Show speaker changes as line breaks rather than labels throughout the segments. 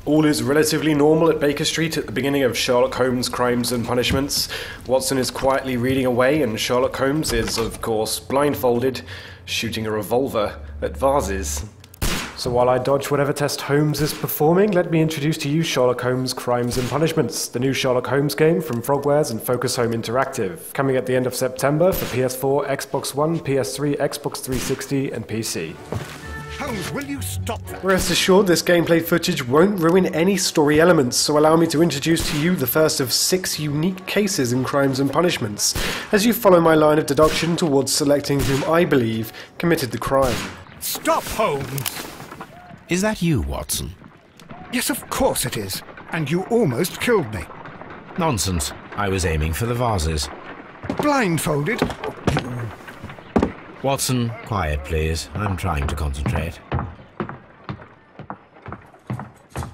All is relatively normal at Baker Street at the beginning of Sherlock Holmes' Crimes and Punishments. Watson is quietly reading away, and Sherlock Holmes is, of course, blindfolded, shooting a revolver at vases. So while I dodge whatever test Holmes is performing, let me introduce to you Sherlock Holmes' Crimes and Punishments, the new Sherlock Holmes game from Frogwares and Focus Home Interactive, coming at the end of September for PS4, Xbox One, PS3, Xbox 360 and PC.
Holmes, will you stop that?
Rest assured, this gameplay footage won't ruin any story elements, so allow me to introduce to you the first of 6 unique cases in Crimes and Punishments, as you follow my line of deduction towards selecting whom I believe committed the crime.
Stop, Holmes!
Is that you, Watson?
Yes, of course it is. And you almost killed me.
Nonsense. I was aiming for the vases.
Blindfolded?
Watson, quiet please. I'm trying to concentrate.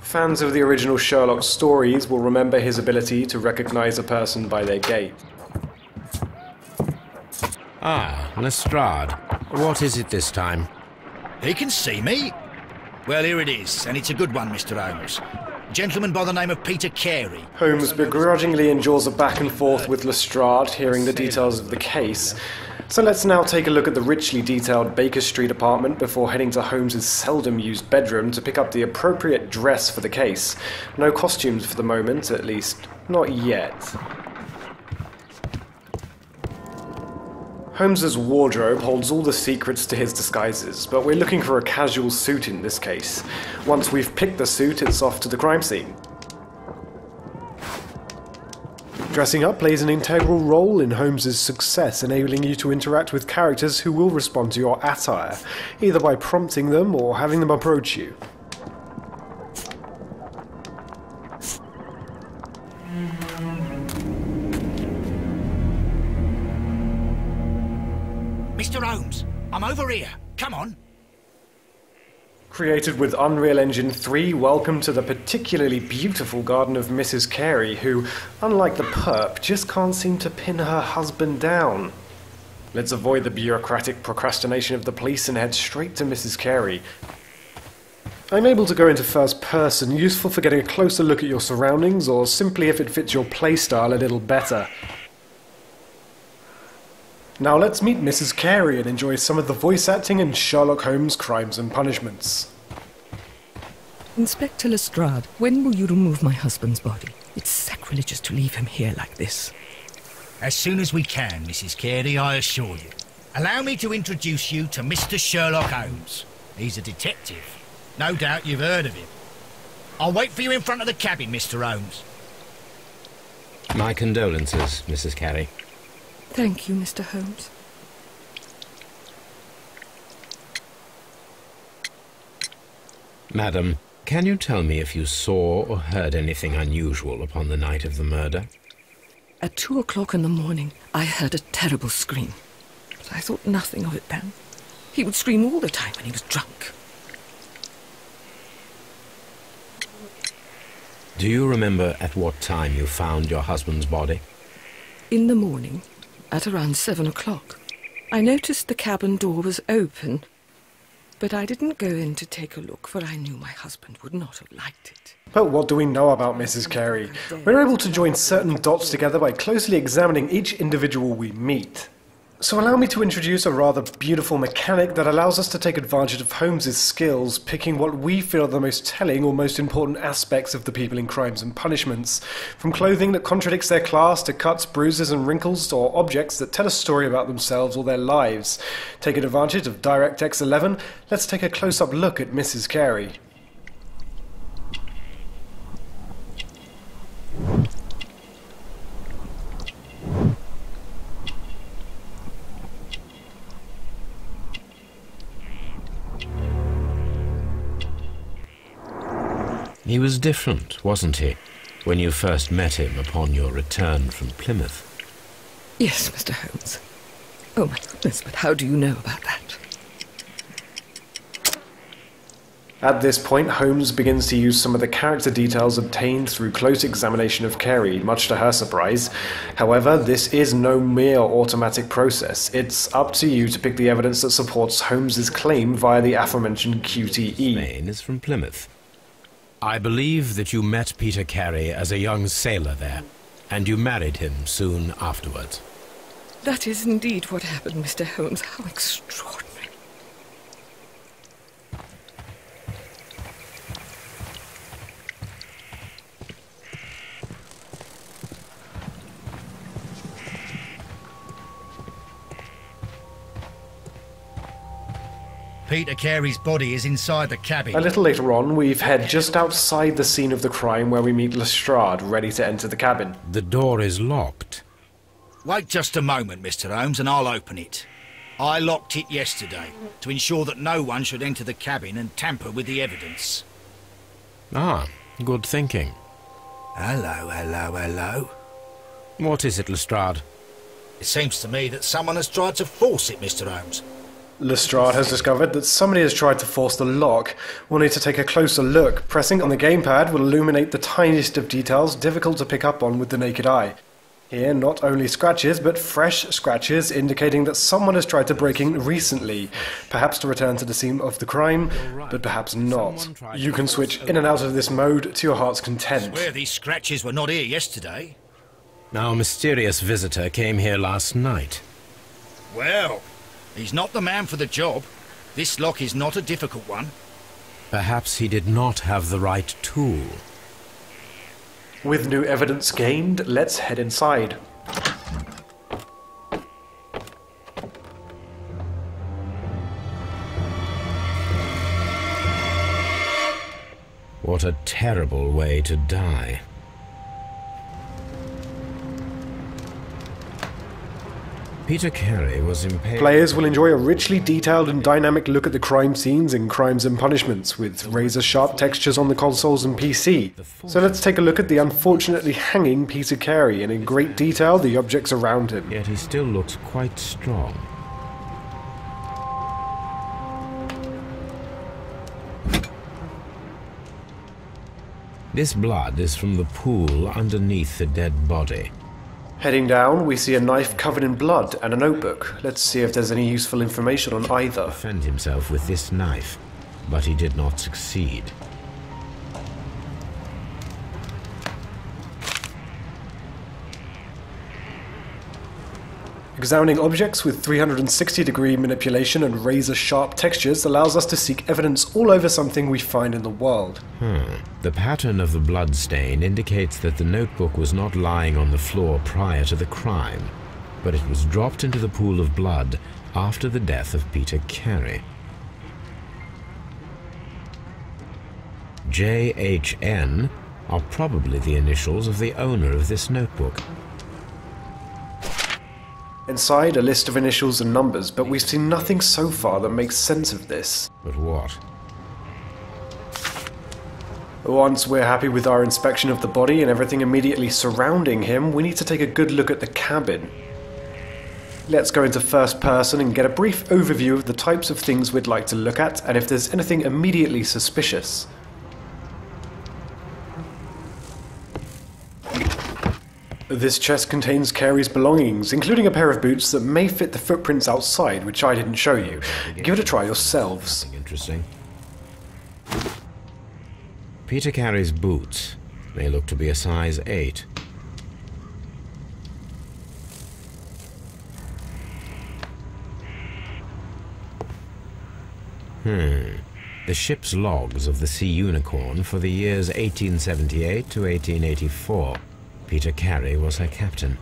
Fans of the original Sherlock stories will remember his ability to recognize a person by their gait.
Ah, Lestrade. What is it this time?
He can see me. Well, here it is, and it's a good one, Mr. Holmes. A gentleman by the name of Peter Carey.
Holmes begrudgingly endures a back and forth with Lestrade, hearing the details of the case. So let's now take a look at the richly detailed Baker Street apartment before heading to Holmes's seldom used bedroom to pick up the appropriate dress for the case. No costumes for the moment, at least not yet. Holmes's wardrobe holds all the secrets to his disguises, but we're looking for a casual suit in this case. Once we've picked the suit, it's off to the crime scene. Dressing up plays an integral role in Holmes's success, enabling you to interact with characters who will respond to your attire, either by prompting them or having them approach you.
Mr. Holmes, I'm over here. Come on.
Created with Unreal Engine 3, welcome to the particularly beautiful garden of Mrs. Carey, who, unlike the perp, just can't seem to pin her husband down. Let's avoid the bureaucratic procrastination of the police and head straight to Mrs. Carey. I'm able to go into first person, useful for getting a closer look at your surroundings, or simply if it fits your playstyle a little better. Now let's meet Mrs. Carey and enjoy some of the voice acting in Sherlock Holmes' Crimes and Punishments.
Inspector Lestrade, when will you remove my husband's body? It's sacrilegious to leave him here like this.
As soon as we can, Mrs. Carey, I assure you. Allow me to introduce you to Mr. Sherlock Holmes. He's a detective. No doubt you've heard of him. I'll wait for you in front of the cabin, Mr. Holmes.
My condolences, Mrs. Carey.
Thank you, Mr. Holmes.
Madam, can you tell me if you saw or heard anything unusual upon the night of the murder?
At 2 o'clock in the morning, I heard a terrible scream. But I thought nothing of it then. He would scream all the time when he was drunk.
Do you remember at what time you found your husband's body?
In the morning, at around 7 o'clock. I noticed the cabin door was open, but I didn't go in to take a look, for I knew my husband would not have liked it.
But what do we know about Mrs. Carey? We're able to join certain dots together by closely examining each individual we meet. So allow me to introduce a rather beautiful mechanic that allows us to take advantage of Holmes's skills, picking what we feel are the most telling or most important aspects of the people in Crimes and Punishments, from clothing that contradicts their class to cuts, bruises and wrinkles, or objects that tell a story about themselves or their lives. Taking advantage of DirectX 11, let's take a close-up look at Mrs. Carey.
He was different, wasn't he, when you first met him upon your return from Plymouth?
Yes, Mr. Holmes. Oh my goodness, but how do you know about that?
At this point, Holmes begins to use some of the character details obtained through close examination of Carey, much to her surprise. However, this is no mere automatic process. It's up to you to pick the evidence that supports Holmes's claim via the aforementioned QTE.
Maine is from Plymouth. I believe that you met Peter Carey as a young sailor there, and you married him soon afterwards.
That is indeed what happened, Mr. Holmes. How extraordinary.
Peter Carey's body is inside the cabin.
A little later on, we've head just outside the scene of the crime where we meet Lestrade, ready to enter the cabin.
The door is locked.
Wait just a moment, Mr. Holmes, and I'll open it. I locked it yesterday to ensure that no one should enter the cabin and tamper with the evidence.
Ah, good thinking.
Hello, hello, hello.
What is it, Lestrade?
It seems to me that someone has tried to force it, Mr. Holmes.
Lestrade has discovered that somebody has tried to force the lock. We'll need to take a closer look. Pressing on the gamepad will illuminate the tiniest of details difficult to pick up on with the naked eye. Here, not only scratches, but fresh scratches, indicating that someone has tried to break in recently, perhaps to return to the scene of the crime, but perhaps not. You can switch in and out of this mode to your heart's content.
I swear these scratches were not here yesterday.
Our mysterious visitor came here last night.
Well, he's not the man for the job. This lock is not a difficult one.
Perhaps he did not have the right tool.
With new evidence gained, let's head inside.
What a terrible way to die. Peter Carey was impaled.
Players will enjoy a richly detailed and dynamic look at the crime scenes in Crimes and Punishments, with razor-sharp textures on the consoles and PC. So let's take a look at the unfortunately hanging Peter Carey, and in great detail the objects around him.
Yet he still looks quite strong. This blood is from the pool underneath the dead body.
Heading down, we see a knife covered in blood and a notebook. Let's see if there's any useful information on either.
Defend himself with this knife, but he did not succeed.
Examining objects with 360-degree manipulation and razor-sharp textures allows us to seek evidence all over something we find in the world.
The pattern of the blood stain indicates that the notebook was not lying on the floor prior to the crime, but it was dropped into the pool of blood after the death of Peter Carey. JHN are probably the initials of the owner of this notebook.
Inside, a list of initials and numbers, but we've seen nothing so far that makes sense of this.
But what?
Once we're happy with our inspection of the body and everything immediately surrounding him, we need to take a good look at the cabin. Let's go into first person and get a brief overview of the types of things we'd like to look at and if there's anything immediately suspicious. This chest contains Carey's belongings, including a pair of boots that may fit the footprints outside, which I didn't show you. Give it a try yourselves.
Interesting. Peter Carey's boots. They look to be a size 8. The ship's logs of the Sea Unicorn for the years 1878 to 1884. Peter Carey was her captain.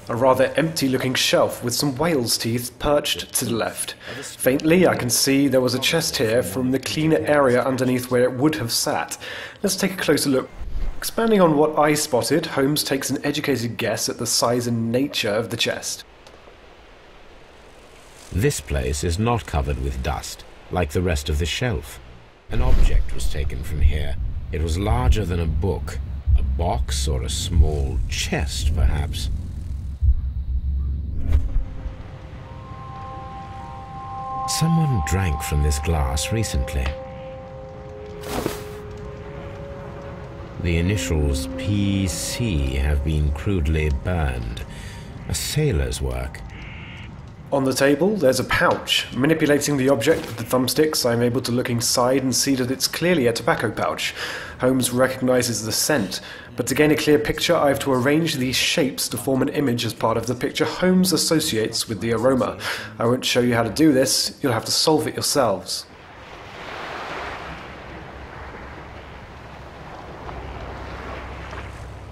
A rather empty-looking shelf with some whale's teeth perched to the left. Faintly, I can see there was a chest here from the cleaner area underneath where it would have sat. Let's take a closer look. Expanding on what I spotted, Holmes takes an educated guess at the size and nature of the chest.
This place is not covered with dust, like the rest of the shelf. An object was taken from here. It was larger than a book, a box or a small chest, perhaps. Someone drank from this glass recently. The initials PC have been crudely burned. A sailor's work.
On the table, there's a pouch. Manipulating the object with the thumbsticks, I'm able to look inside and see that it's clearly a tobacco pouch. Holmes recognizes the scent, but to gain a clear picture, I have to arrange these shapes to form an image as part of the picture Holmes associates with the aroma. I won't show you how to do this, you'll have to solve it yourselves.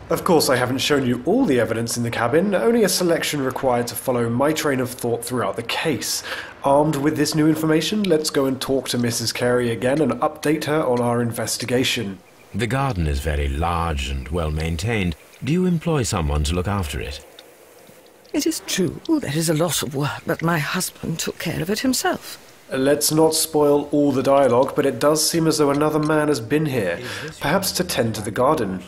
Of course, I haven't shown you all the evidence in the cabin, only a selection required to follow my train of thought throughout the case. Armed with this new information, let's go and talk to Mrs. Carey again and update her on our investigation.
The garden is very large and well maintained. Do you employ someone to look after it?
It is true, there is a lot of work, but my husband took care of it himself.
Let's not spoil all the dialogue, but it does seem as though another man has been here, perhaps to tend to the garden.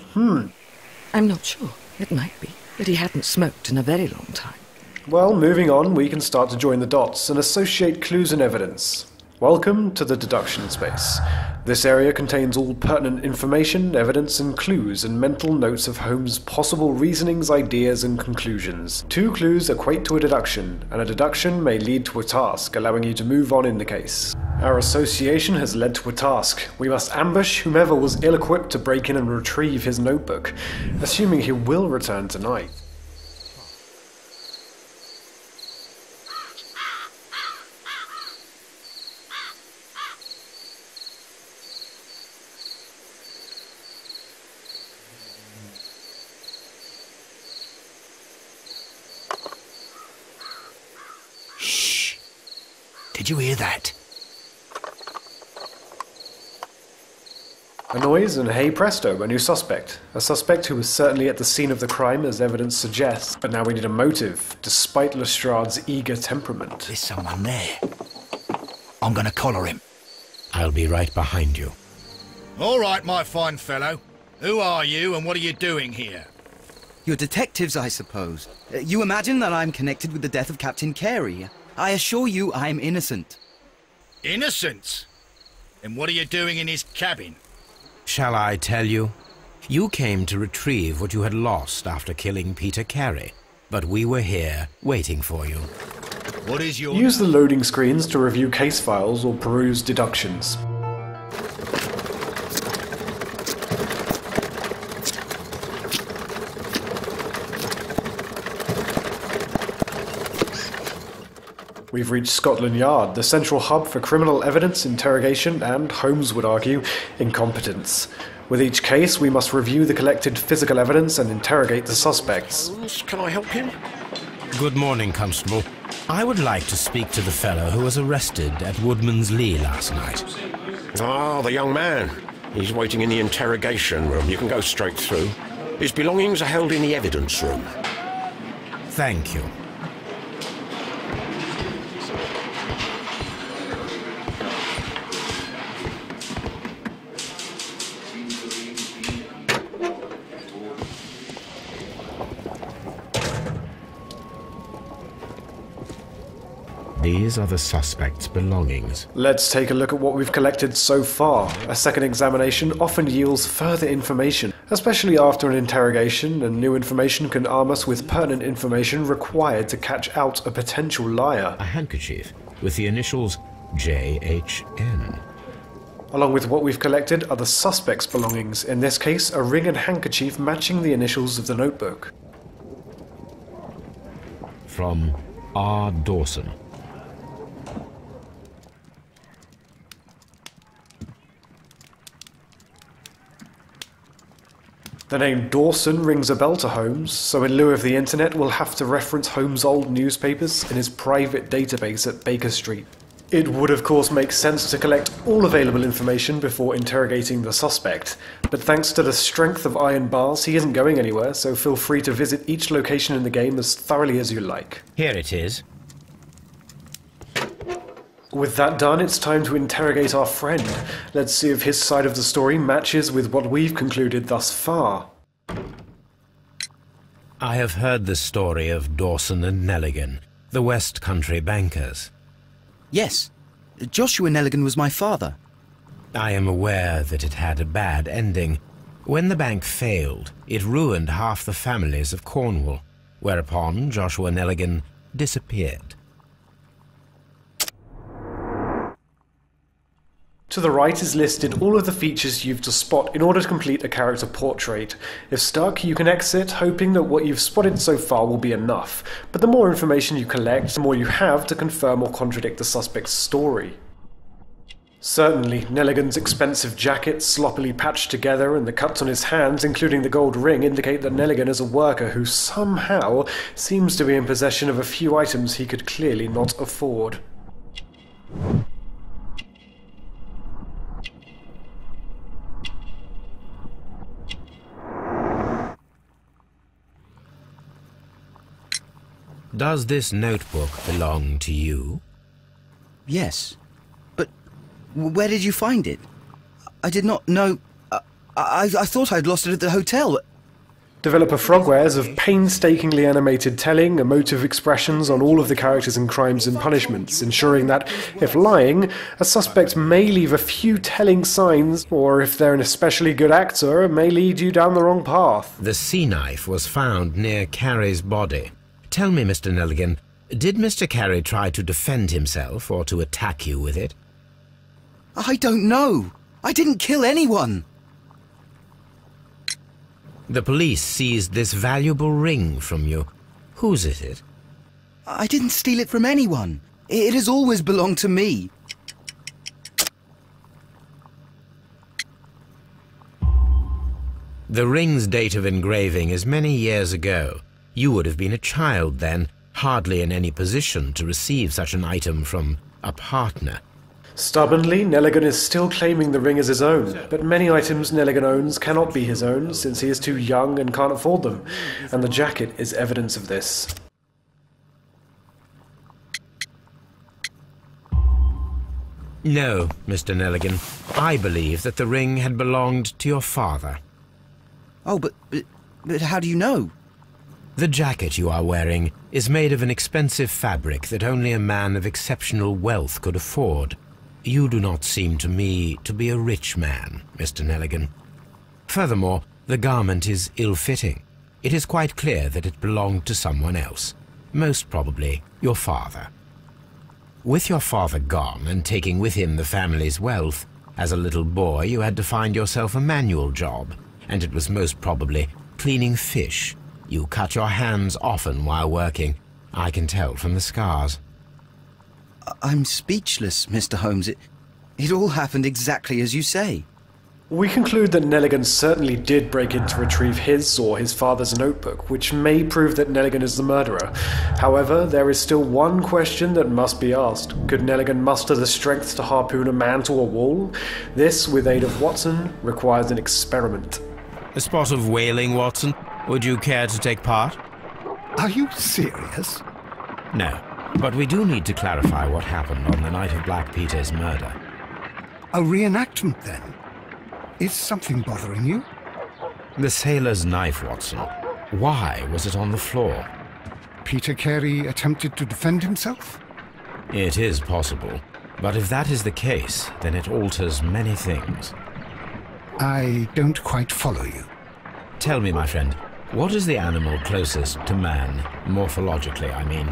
I'm not sure. It might be, but he hadn't smoked in a very long time.
Well, moving on, we can start to join the dots and associate clues and evidence. Welcome to the deduction space. This area contains all pertinent information, evidence and clues, and mental notes of Holmes' possible reasonings, ideas and conclusions. 2 clues equate to a deduction, and a deduction may lead to a task, allowing you to move on in the case. Our association has led to a task. We must ambush whomever was ill-equipped to break in and retrieve his notebook, assuming he will return tonight.
Did you hear that?
A noise, and hey presto, a new suspect. A suspect who was certainly at the scene of the crime, as evidence suggests, but now we need a motive, despite Lestrade's eager temperament.
There's someone there. I'm gonna collar him.
I'll be right behind you.
All right, my fine fellow. Who are you and what are you doing here?
You're detectives, I suppose. You imagine that I'm connected with the death of Captain Carey. I assure you I'm innocent.
Innocent? And what are you doing in his cabin?
Shall I tell you? You came to retrieve what you had lost after killing Peter Carey, but we were here waiting for you.
What is your...
Use the loading screens to review case files or peruse deductions. We've reached Scotland Yard, the central hub for criminal evidence, interrogation, and, Holmes would argue, incompetence. With each case, we must review the collected physical evidence and interrogate the suspects.
Can I help him?
Good morning, Constable. I would like to speak to the fellow who was arrested at Woodman's Lee last night.
Ah, the young man. He's waiting in the interrogation room. You can go straight through. His belongings are held in the evidence room.
Thank you. These are the suspect's belongings.
Let's take a look at what we've collected so far. A second examination often yields further information, especially after an interrogation, and new information can arm us with pertinent information required to catch out a potential liar.
A handkerchief with the initials JHN.
Along with what we've collected are the suspect's belongings, in this case a ring and handkerchief matching the initials of the notebook.
From R. Dawson.
The name Dawson rings a bell to Holmes, so in lieu of the internet we'll have to reference Holmes' old newspapers in his private database at Baker Street. It would of course make sense to collect all available information before interrogating the suspect, but thanks to the strength of iron bars he isn't going anywhere, so feel free to visit each location in the game as thoroughly as you like.
Here it is.
With that done, it's time to interrogate our friend. Let's see if his side of the story matches with what we've concluded thus far.
I have heard the story of Dawson and Nelligan, the West Country bankers.
Yes, Joshua Nelligan was my father.
I am aware that it had a bad ending. When the bank failed, it ruined half the families of Cornwall, whereupon Joshua Nelligan disappeared.
To the right is listed all of the features you've to spot in order to complete a character portrait. If stuck, you can exit, hoping that what you've spotted so far will be enough, but the more information you collect, the more you have to confirm or contradict the suspect's story. Certainly, Nelligan's expensive jacket, sloppily patched together, and the cuts on his hands, including the gold ring, indicate that Nelligan is a worker who somehow seems to be in possession of a few items he could clearly not afford.
Does this notebook belong to you?
Yes. But where did you find it? I did not know... I thought I'd lost it at the hotel.
Developer Frogwares have painstakingly animated telling, emotive expressions on all of the characters in Crimes and Punishments, ensuring that, if lying, a suspect may leave a few telling signs, or if they're an especially good actor, may lead you down the wrong path.
The sea knife was found near Carey's body. Tell me, Mr. Nelligan, did Mr. Carey try to defend himself or to attack you with it?
I don't know. I didn't kill anyone.
The police seized this valuable ring from you. Whose is it?
I didn't steal it from anyone. It has always belonged to me.
The ring's date of engraving is many years ago. You would have been a child then, hardly in any position to receive such an item from a partner.
Stubbornly, Nelligan is still claiming the ring as his own, but many items Nelligan owns cannot be his own since he is too young and can't afford them, and the jacket is evidence of this.
No, Mr. Nelligan. I believe that the ring had belonged to your father.
Oh, but how do you know?
The jacket you are wearing is made of an expensive fabric that only a man of exceptional wealth could afford. You do not seem to me to be a rich man, Mr. Nelligan. Furthermore, the garment is ill-fitting. It is quite clear that it belonged to someone else, most probably your father. With your father gone and taking with him the family's wealth, as a little boy you had to find yourself a manual job, and it was most probably cleaning fish. You cut your hands often while working. I can tell from the scars.
I'm speechless, Mr. Holmes. It all happened exactly as you say.
We conclude that Nelligan certainly did break in to retrieve his or his father's notebook, which may prove that Nelligan is the murderer. However, there is still one question that must be asked. Could Nelligan muster the strength to harpoon a man to a wall? This, with aid of Watson, requires an experiment.
A spot of whaling, Watson? Would you care to take part?
Are you serious?
No, but we do need to clarify what happened on the night of Black Peter's murder.
A reenactment, then? Is something bothering you?
The sailor's knife, Watson. Why was it on the floor?
Peter Carey attempted to defend himself?
It is possible, but if that is the case, then it alters many things.
I don't quite follow you.
Tell me, my friend, what is the animal closest to man, morphologically, I mean?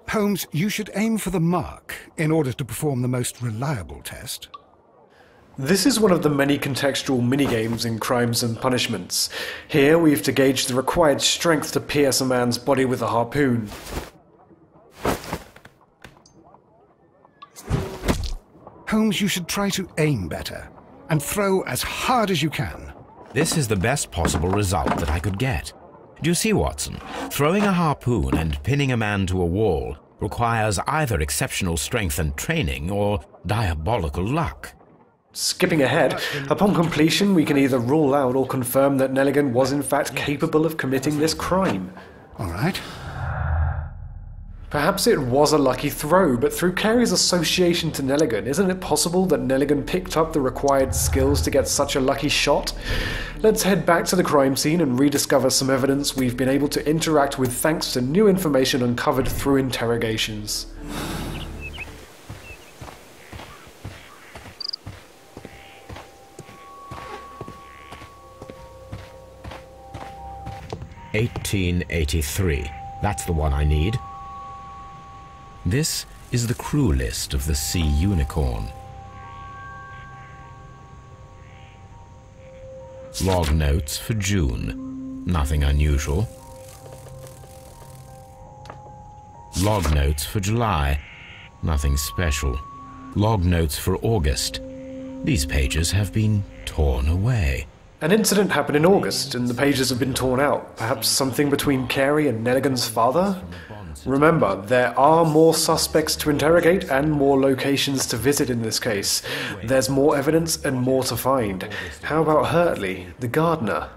Holmes, you should aim for the mark in order to perform the most reliable test.
This is one of the many contextual minigames in Crimes and Punishments. Here we have to gauge the required strength to pierce a man's body with a harpoon.
Holmes, you should try to aim better and throw as hard as you can.
This is the best possible result that I could get. Do you see, Watson? Throwing a harpoon and pinning a man to a wall requires either exceptional strength and training or diabolical luck.
Skipping ahead, upon completion we can either rule out or confirm that Nelligan was in fact capable of committing this crime.
All right.
Perhaps it was a lucky throw, but through Carey's association to Nelligan, isn't it possible that Nelligan picked up the required skills to get such a lucky shot? Let's head back to the crime scene and rediscover some evidence we've been able to interact with thanks to new information uncovered through interrogations.
"1883. That's the one I need. This is the crew list of the Sea Unicorn. Log notes for June. Nothing unusual. Log notes for July. Nothing special. Log notes for August. These pages have been torn away.
An incident happened in August, and the pages have been torn out. Perhaps something between Carey and Nelligan's father? Remember, there are more suspects to interrogate and more locations to visit in this case. There's more evidence and more to find. How about Hurtley, the gardener?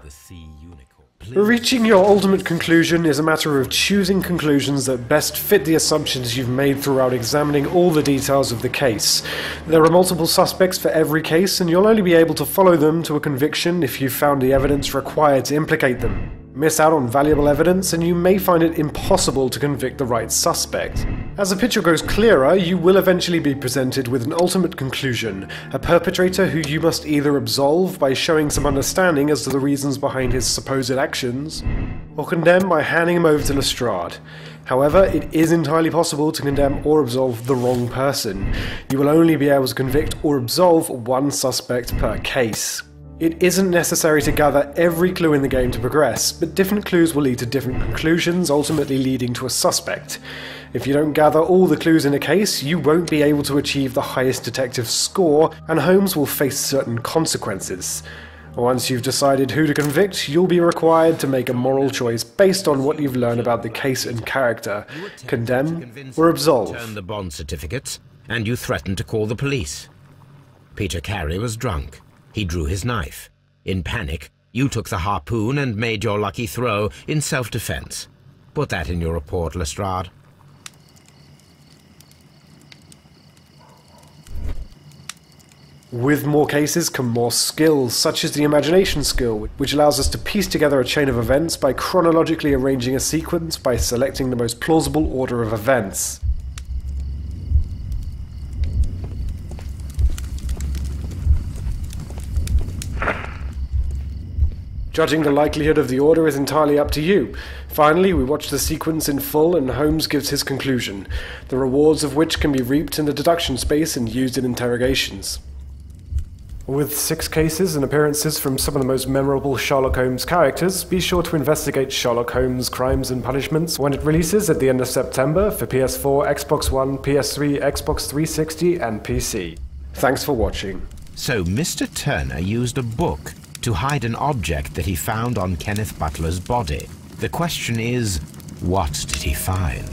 Reaching your ultimate conclusion is a matter of choosing conclusions that best fit the assumptions you've made throughout examining all the details of the case. There are multiple suspects for every case, and you'll only be able to follow them to a conviction if you've found the evidence required to implicate them. Miss out on valuable evidence, and you may find it impossible to convict the right suspect. As the picture grows clearer, you will eventually be presented with an ultimate conclusion, a perpetrator who you must either absolve by showing some understanding as to the reasons behind his supposed actions, or condemn by handing him over to Lestrade. However, it is entirely possible to condemn or absolve the wrong person. You will only be able to convict or absolve one suspect per case. It isn't necessary to gather every clue in the game to progress, but different clues will lead to different conclusions, ultimately leading to a suspect. If you don't gather all the clues in a case, you won't be able to achieve the highest detective score, and Holmes will face certain consequences. Once you've decided who to convict, you'll be required to make a moral choice based on what you've learned about the case and character. Condemn or absolve.
Turn the bond certificates, and you threatened to call the police. Peter Carey was drunk. He drew his knife. In panic, you took the harpoon and made your lucky throw in self-defense. Put that in your report, Lestrade.
With more cases come more skills, such as the imagination skill, which allows us to piece together a chain of events by chronologically arranging a sequence by selecting the most plausible order of events. Judging the likelihood of the order is entirely up to you. Finally, we watch the sequence in full and Holmes gives his conclusion, the rewards of which can be reaped in the deduction space and used in interrogations. With 6 cases and appearances from some of the most memorable Sherlock Holmes characters, be sure to investigate Sherlock Holmes Crimes and Punishments when it releases at the end of September for PS4, Xbox One, PS3, Xbox 360 and PC. Thanks for watching.
So Mr. Turner used a book to hide an object that he found on Kenneth Butler's body. The question is, what did he find?